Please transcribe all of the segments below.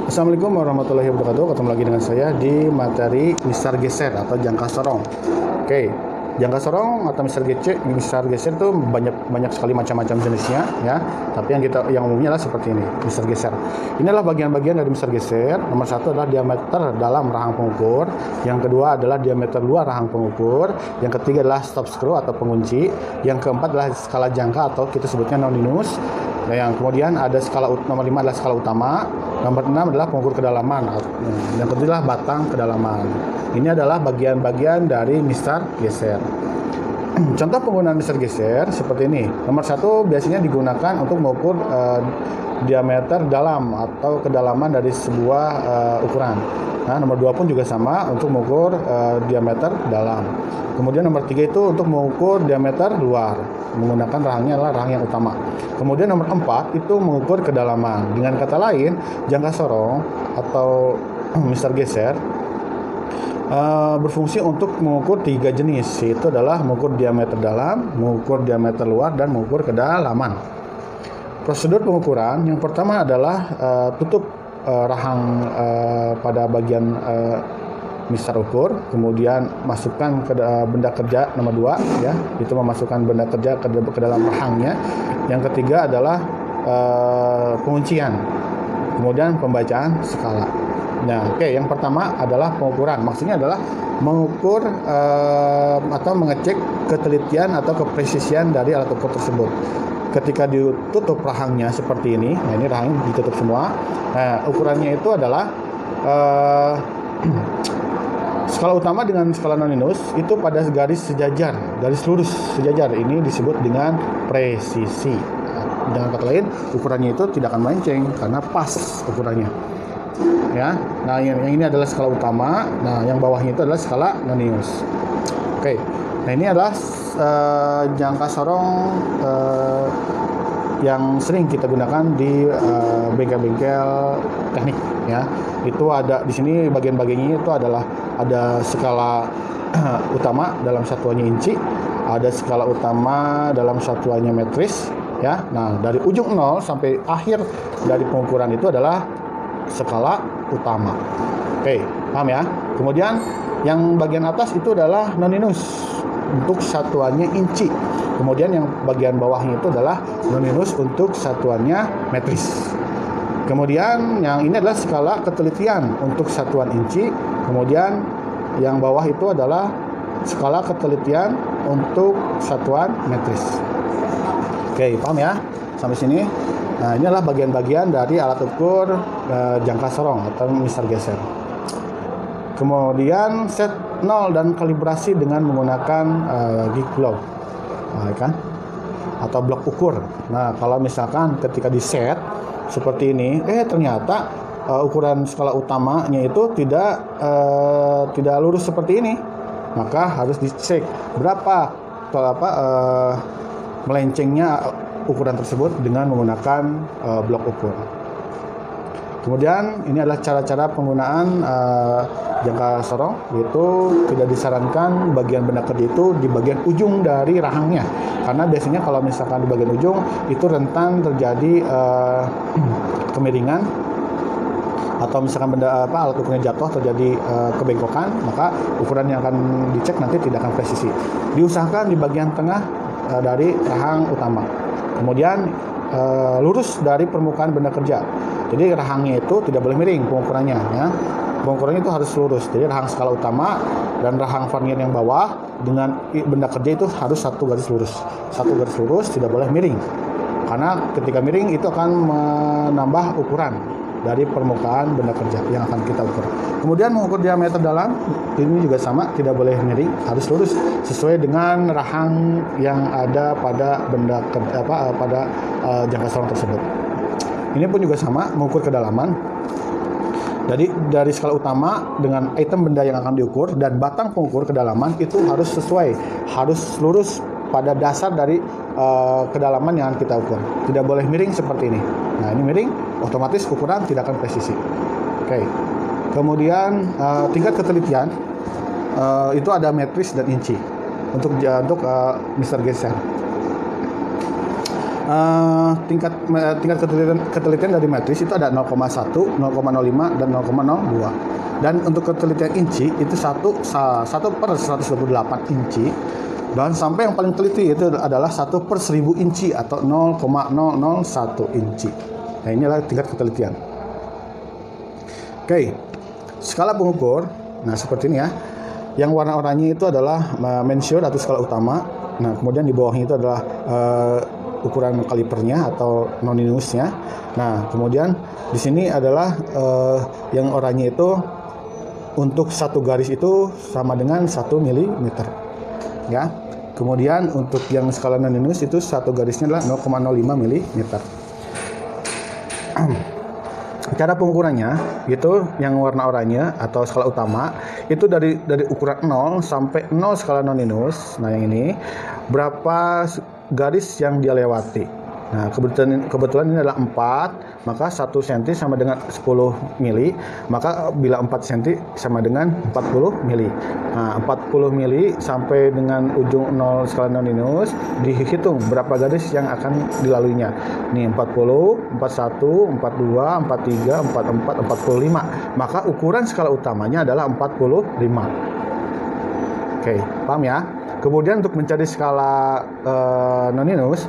Assalamualaikum warahmatullahi wabarakatuh. Ketemu lagi dengan saya di materi misar geser atau jangka sorong. Oke, jangka sorong atau misar geser itu banyak sekali macam-macam jenisnya, ya. Tapi yang umumnya adalah seperti ini, misar geser. Inilah bagian-bagian dari misar geser. Nomor satu adalah diameter dalam rahang pengukur. Yang kedua adalah diameter luar rahang pengukur. Yang ketiga adalah stop screw atau pengunci. Yang keempat adalah skala jangka atau kita sebutnya nonninus. Nah, yang kemudian ada nomor 5 adalah skala utama, nomor 6 adalah pengukur kedalaman, yang kedua adalah batang kedalaman. Ini adalah bagian-bagian dari misar geser. Contoh penggunaan misar geser seperti ini. Nomor 1 biasanya digunakan untuk mengukur diameter dalam atau kedalaman dari sebuah ukuran. Nah, nomor 2 pun juga sama untuk mengukur diameter dalam. Kemudian nomor 3 itu untuk mengukur diameter luar, menggunakan rahangnya adalah rahang yang utama. Kemudian nomor 4 itu mengukur kedalaman. Dengan kata lain, jangka sorong atau misar geser berfungsi untuk mengukur 3 jenis, yaitu adalah mengukur diameter dalam, mengukur diameter luar, dan mengukur kedalaman. Prosedur pengukuran yang pertama adalah tutup rahang pada bagian misar ukur, kemudian masukkan ke benda kerja nomor 2, ya, itu memasukkan benda kerja ke dalam rahangnya. Yang ketiga adalah penguncian, kemudian pembacaan skala. Nah, oke, yang pertama adalah pengukuran. Maksudnya adalah mengukur atau mengecek ketelitian atau kepresisian dari alat ukur tersebut. Ketika ditutup rahangnya seperti ini, nah ini rahang ditutup semua. Nah, ukurannya itu adalah skala utama dengan skala nonninus itu pada garis sejajar, garis lurus sejajar. Ini disebut dengan presisi. Dengan kata lain, ukurannya itu tidak akan melenceng karena pas ukurannya. Ya, nah yang ini adalah skala utama. Nah, yang bawahnya itu adalah skala nonninus. Oke, nah ini adalah jangka sorong yang sering kita gunakan di bengkel-bengkel teknik, ya. Itu ada di sini bagian-bagiannya itu adalah ada skala utama dalam satuannya inci, ada skala utama dalam satuannya metris, ya. Nah, dari ujung 0 sampai akhir dari pengukuran itu adalah skala utama. Oke, paham ya? Kemudian yang bagian atas itu adalah nonninus untuk satuannya inci. Kemudian yang bagian bawahnya itu adalah nonninus untuk satuannya metris. Kemudian yang ini adalah skala ketelitian untuk satuan inci. Kemudian yang bawah itu adalah skala ketelitian untuk satuan metris. Oke, paham ya? Sampai sini. Nah, ini adalah bagian-bagian dari alat ukur jangka sorong atau misar geser. Kemudian set 0 dan kalibrasi dengan menggunakan gig block, kan? Atau blok ukur. Nah, kalau misalkan ketika di set seperti ini, ternyata ukuran skala utamanya itu tidak lurus seperti ini, maka harus dicek berapa melencengnya ukuran tersebut dengan menggunakan blok ukur. Kemudian ini adalah cara-cara penggunaan jangka sorong, yaitu tidak disarankan bagian benda kerja itu di bagian ujung dari rahangnya, karena biasanya kalau misalkan di bagian ujung itu rentan terjadi kemiringan, atau misalkan alat ukurnya jatuh terjadi kebengkokan, maka ukuran yang akan dicek nanti tidak akan presisi. Diusahakan di bagian tengah dari rahang utama, kemudian lurus dari permukaan benda kerja. Jadi rahangnya itu tidak boleh miring pengukurannya, ya. Pengukurannya itu harus lurus. Jadi rahang skala utama dan rahang vernier yang bawah dengan benda kerja itu harus satu garis lurus. Satu garis lurus, tidak boleh miring. Karena ketika miring itu akan menambah ukuran dari permukaan benda kerja yang akan kita ukur. Kemudian mengukur diameter dalam, ini juga sama, tidak boleh miring, harus lurus sesuai dengan rahang yang ada pada benda kerja, pada jangka sorong tersebut. Ini pun juga sama, mengukur kedalaman. Jadi dari skala utama dengan item benda yang akan diukur dan batang pengukur kedalaman itu harus sesuai, harus lurus pada dasar dari kedalaman yang akan kita ukur. Tidak boleh miring seperti ini. Nah, ini miring, otomatis ukuran tidak akan presisi. Oke. Kemudian tingkat ketelitian itu ada metris dan inci untuk misar geser. tingkat ketelitian dari matris itu ada 0,1, 0,05 dan 0,02. Dan untuk ketelitian inci itu 1/128 inci. Dan sampai yang paling teliti itu adalah 1/1000 inci atau 0,001 inci. Nah, ini adalah tingkat ketelitian. Oke, skala pengukur. Nah, seperti ini ya. Yang warna oranye itu adalah measure atau skala utama. Nah, kemudian di bawahnya itu adalah ukuran kalipernya atau noninusnya. Nah, kemudian di sini adalah yang oranye itu untuk satu garis itu sama dengan 1 mm. Ya. Kemudian untuk yang skala noninus itu satu garisnya adalah 0,05 mm. Cara pengukurannya itu yang warna oranye atau skala utama itu dari ukuran 0 sampai 0 skala noninus. Nah, yang ini berapa garis yang dia lewati. Nah, kebetulan ini adalah 4, maka 1 cm sama dengan 10 mili, maka bila 4 cm sama dengan 40 mili. Nah, 40 mili sampai dengan ujung 0 skala noninus, dihitung berapa garis yang akan dilaluinya. Nih 40, 41, 42, 43, 44, 45. Maka ukuran skala utamanya adalah 45. Oke, paham ya? Kemudian untuk mencari skala noninus,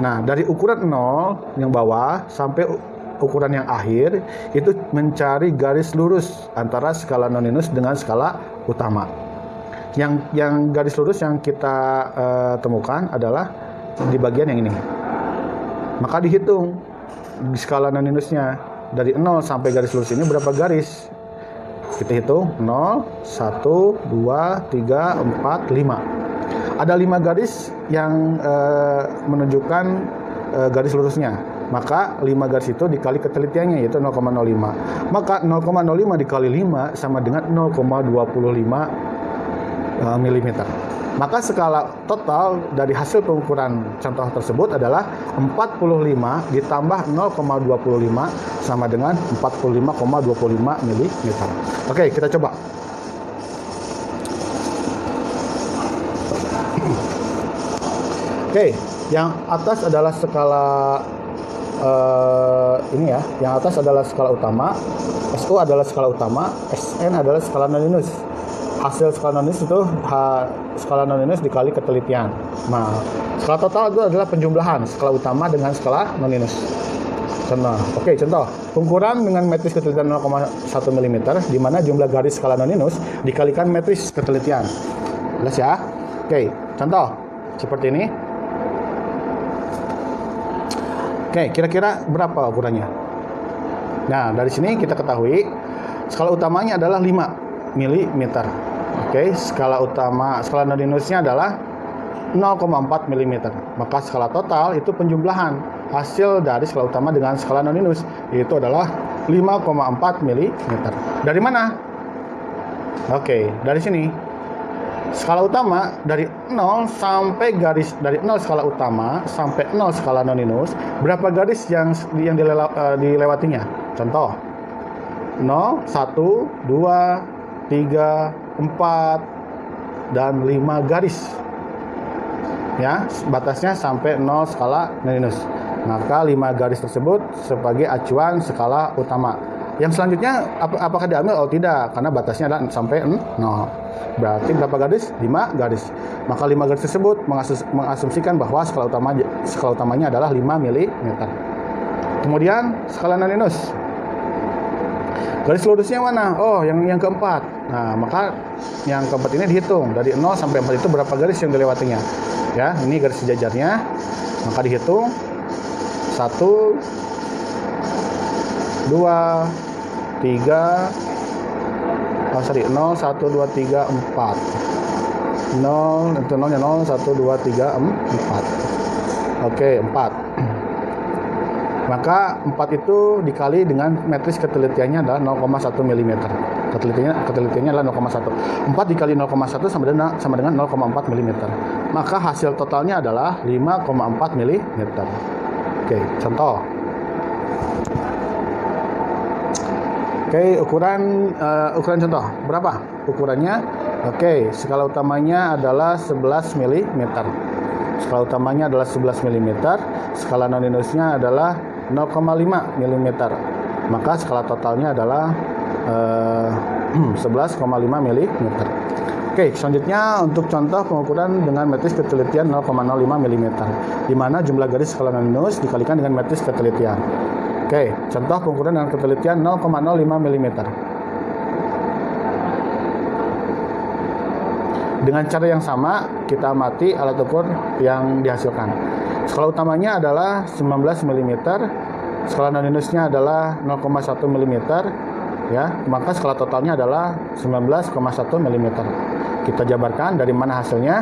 nah dari ukuran 0 yang bawah sampai ukuran yang akhir itu mencari garis lurus antara skala noninus dengan skala utama. Yang garis lurus yang kita temukan adalah di bagian yang ini. Maka dihitung di skala noninusnya dari 0 sampai garis lurus ini berapa garis. Kita hitung 0, 1, 2, 3, 4, 5. Ada 5 garis yang menunjukkan garis lurusnya. Maka 5 garis itu dikali ketelitiannya yaitu 0,05. Maka 0,05 dikali 5 sama dengan 0,25 mm. Maka skala total dari hasil pengukuran contoh tersebut adalah 45 ditambah 0,25 sama dengan 45,25 mm. Oke, kita coba. Oke, yang atas adalah skala ini ya. Yang atas adalah skala utama, SU adalah skala utama, SN adalah skala noninus. Hasil skala noninus itu skala noninus dikali ketelitian. Nah, skala total itu adalah penjumlahan skala utama dengan skala noninus. Contoh, pengukuran dengan metris ketelitian 0,1 mm di mana jumlah garis skala noninus dikalikan metris ketelitian. Jelas ya? Oke, contoh seperti ini. Oke, kira-kira berapa ukurannya? Nah, dari sini kita ketahui skala utamanya adalah 5 mm. Oke, skala noninusnya adalah 0,4 mm. Maka skala total itu penjumlahan hasil dari skala utama dengan skala noninus, yaitu adalah 5,4 mm. Dari mana? Oke, dari sini. Skala utama dari 0 sampai garis dari 0 skala utama sampai 0 skala noninus, berapa garis yang dilewatinya? Contoh 0, 1, 2, 3, 4 dan 5 garis. Ya, batasnya sampai 0 skala noninus. Maka 5 garis tersebut sebagai acuan skala utama. Yang selanjutnya apakah diambil? Oh tidak, karena batasnya adalah sampai 0. Berarti berapa garis? 5 garis. Maka 5 garis tersebut mengasumsikan bahwa skala utamanya adalah 5 mm. Kemudian skala noninus. Garis lurusnya mana? Oh, yang keempat. Nah, maka yang keempat ini dihitung dari 0 sampai 4 itu berapa garis yang dilewatinya. Ya, ini garis sejajarnya. Maka dihitung 1, 2, 3, 0, 1, 2, 3, 4. 0, itu 0 nya 0, 1, 2, 3, 4. Oke, 4. Maka 4 itu dikali dengan metris ketelitiannya adalah 0,1 mm. Ketelitiannya adalah 0,1. 4 dikali 0,1 sama dengan 0,4 mm. Maka hasil totalnya adalah 5,4 mm. Oke, contoh. Oke, ukuran contoh. Berapa ukurannya? Oke, skala utamanya adalah 11 mm. skala utamanya adalah 11 mm, skala non-minusnya adalah 0,5 mm. Maka skala totalnya adalah 11,5 mm. Oke, selanjutnya untuk contoh pengukuran dengan metris ketelitian 0,05 mm, di mana jumlah garis skala non-minus dikalikan dengan metris ketelitian. Oke, contoh pengukuran dengan ketelitian 0,05 mm. Dengan cara yang sama, kita amati alat ukur yang dihasilkan. Skala utamanya adalah 19 mm, skala non-minusnya adalah 0,1 mm, ya, maka skala totalnya adalah 19,1 mm. Kita jabarkan dari mana hasilnya.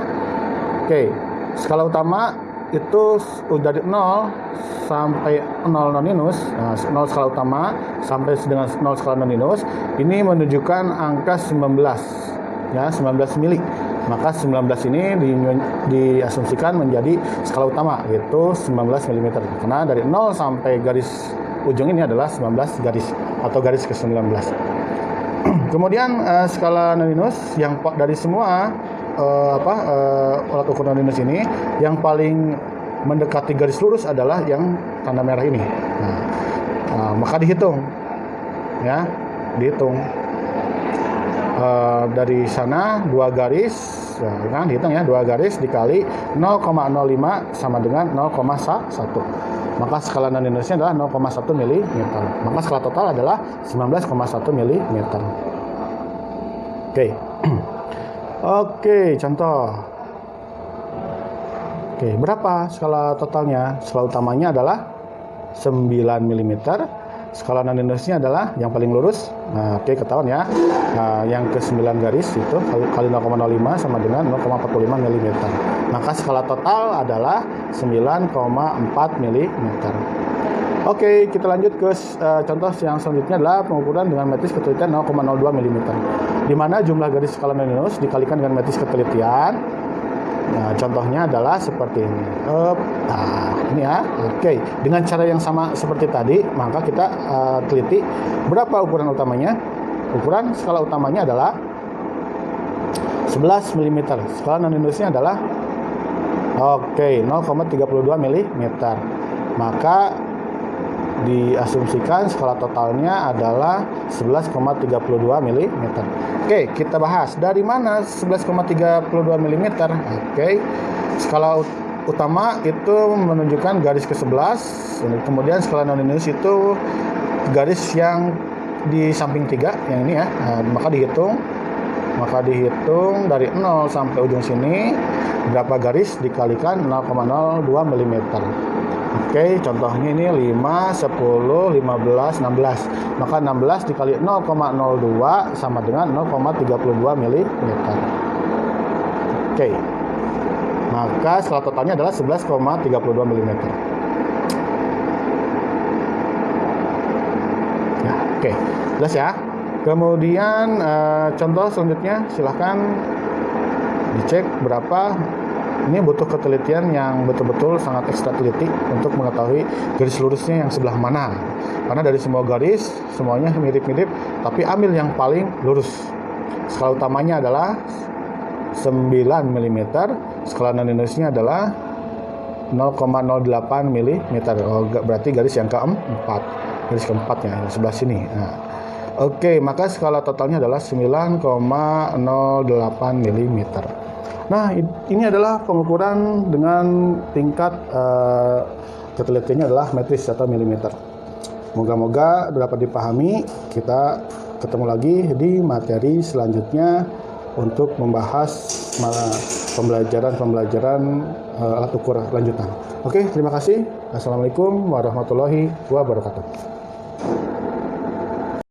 Oke, skala utama itu dari 0 sampai 0 non-minus, 0 skala utama sampai dengan 0 skala non-minus, ini menunjukkan angka 19, ya, 19 mili. Maka 19 ini diasumsikan menjadi skala utama, yaitu 19 mm. Karena dari 0 sampai garis ujung ini adalah 19 garis atau garis ke-19. Kemudian skala non-minus yang dari semua alat ukur non-minus ini yang paling mendekati garis lurus adalah yang tanda merah ini. Maka dihitung, ya, dihitung. Dari sana 2 garis, ya, kan, dihitung ya, 2 garis dikali 0,05 sama dengan 0,1. Maka skala non-minusnya adalah 0,1 mm. Maka skala total adalah 19,1 mm. Oke. Oke, contoh. Oke, berapa skala totalnya? Skala utamanya adalah 9 mm. Skala non-minusnya adalah yang paling lurus. Oke, ketahuan ya. Yang ke-9 garis itu kali 0,05 sama dengan 0,45 mm. Maka skala total adalah 9,4 mm. Oke, kita lanjut ke contoh yang selanjutnya adalah pengukuran dengan metris ketelitian 0,02 mm. Di mana jumlah garis skala non-minus dikalikan dengan metris ketelitian. Nah, contohnya adalah seperti ini. Ini ya. Oke, dengan cara yang sama seperti tadi, maka kita teliti berapa ukuran utamanya. Ukuran skala utamanya adalah 11 mm. Skala non-minusnya adalah 0,32 mm. Maka diasumsikan skala totalnya adalah 11,32 mm. Oke, kita bahas dari mana 11,32 mm. Oke, skala utama itu menunjukkan garis ke-11, kemudian skala non-minus itu garis yang di samping 3 yang ini ya. Maka dihitung dari 0 sampai ujung sini berapa garis dikalikan 0,02 mm. Oke, contohnya ini 5, 10, 15, 16. Maka 16 dikali 0,02 sama dengan 0,32 mm. Oke. Maka skala totalnya adalah 11,32 mm. Ya, oke. Jelas ya. Kemudian contoh selanjutnya silahkan dicek berapa. Ini butuh ketelitian yang betul-betul sangat ekstra teliti untuk mengetahui garis lurusnya yang sebelah mana. Karena dari semua garis, semuanya mirip-mirip, tapi ambil yang paling lurus. Skala utamanya adalah 9 mm, skala non-minusnya adalah 0,08 mm. Berarti garis yang keempat. Garis keempatnya, yang sebelah sini. Oke, maka skala totalnya adalah 9,08 mm. Nah, ini adalah pengukuran dengan tingkat ketelitiannya adalah metris atau milimeter. Moga-moga dapat dipahami. Kita ketemu lagi di materi selanjutnya untuk membahas pembelajaran alat ukur lanjutan. Oke, terima kasih. Assalamualaikum warahmatullahi wabarakatuh.